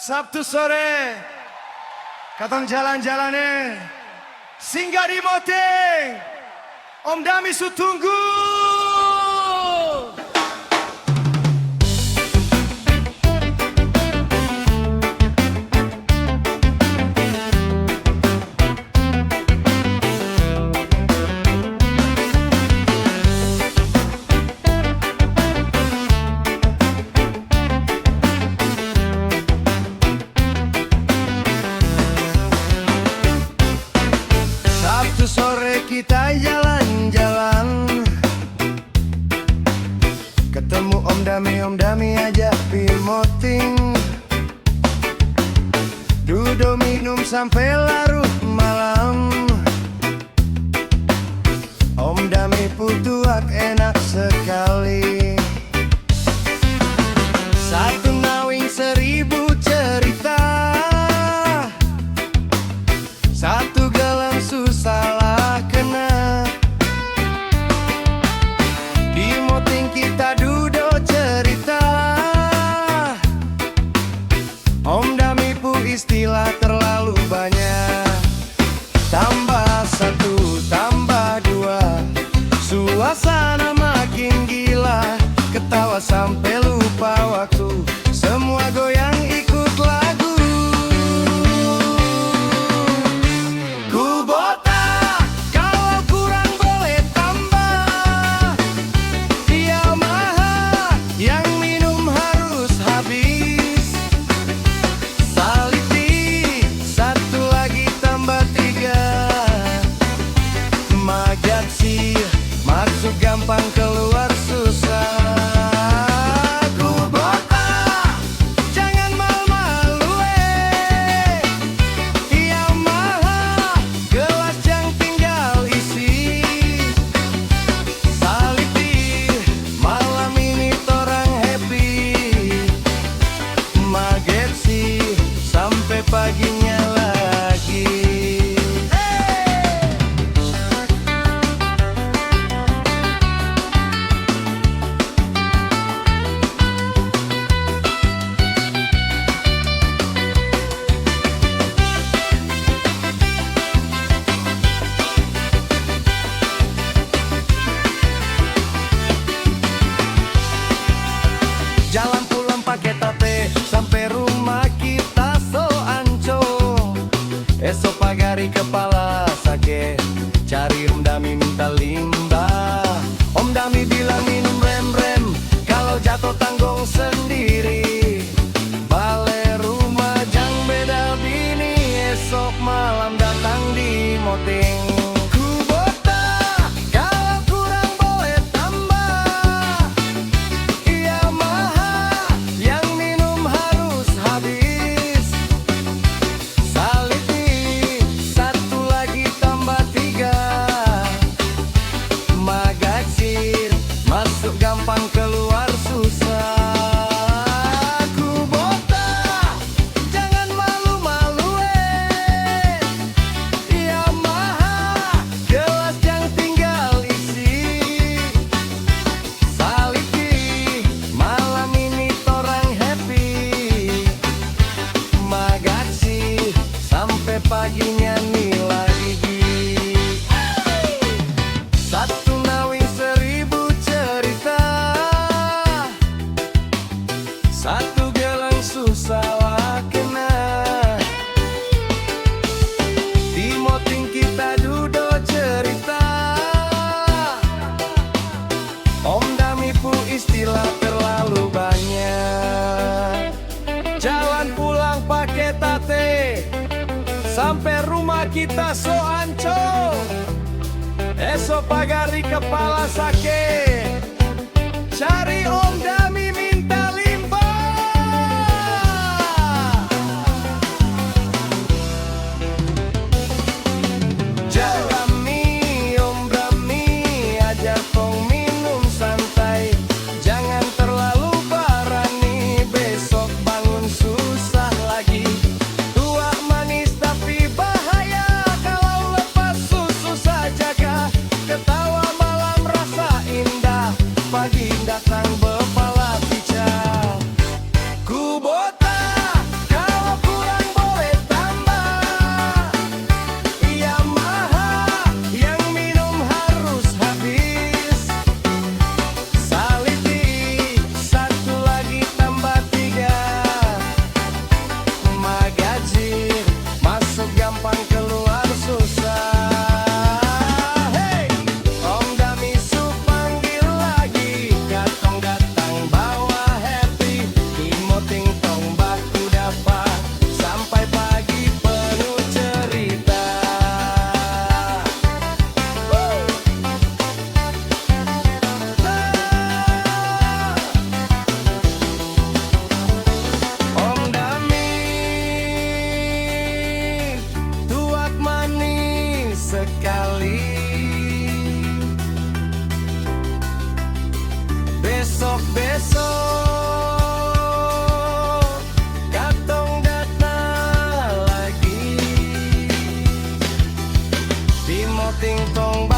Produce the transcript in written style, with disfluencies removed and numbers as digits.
Sabtu sore katong jalan-jalane singgah di Moting. Om Dami sutunggu. Sabtu sore kita jalan-jalan, ketemu Om Dami ajak pi Moting. Duduk minum sampai larut malam. Om Dami putuak enak sekali. Satu nawing 1000 cerita, satu gelang susah lah kena. Di Moting kita duduk cerita, Om Dami pu istilah terlalu banyak. Tambah 1, tambah 2, suasana makin gila. Ketawa sampai lupa waktu, semua goyang ikut lagu. Kubota, kalau kurang boleh tambah. Yamaha, yang minum harus habis. Saliti, 1 lagi tambah 3. Magatsi, masuk gampang keluar susah. Paginya lagi. Jalan pulang pakai tate sampai rumah kita so anco. Esok pagi hari kepala sakit, cari Om Dami minta limbah. Om Dami bilang minum rem-rem, kalau jatuh tanggung sendiri. Balik rumah jang beda bini, esok malam datang di Moting. Gampang keluar susah. Kubota, jangan malu-malu Yamaha, gelas yang tinggal isi. Saliti, malam ini torang happy. Magatsi, sampai paginya nih lagi. Satu nawing 1000 cerita, satu gelang susah lah kena. Di Moting kita duduk cerita, Om Dami pu istilah terlalu banyak. Jalan pulang pakai tate, sampai rumah kita so anco. Esok pagi hari kepala sakit, cari Om Dami minta limbah. Jalani Om Dami ajak kong minum santai, jangan terlalu berani, besok bangun susah lagi. Tua manis tapi bahaya, kalau lepas susu saja kah. Ketawa malam rasa indah, pagi datang bepala. ting tong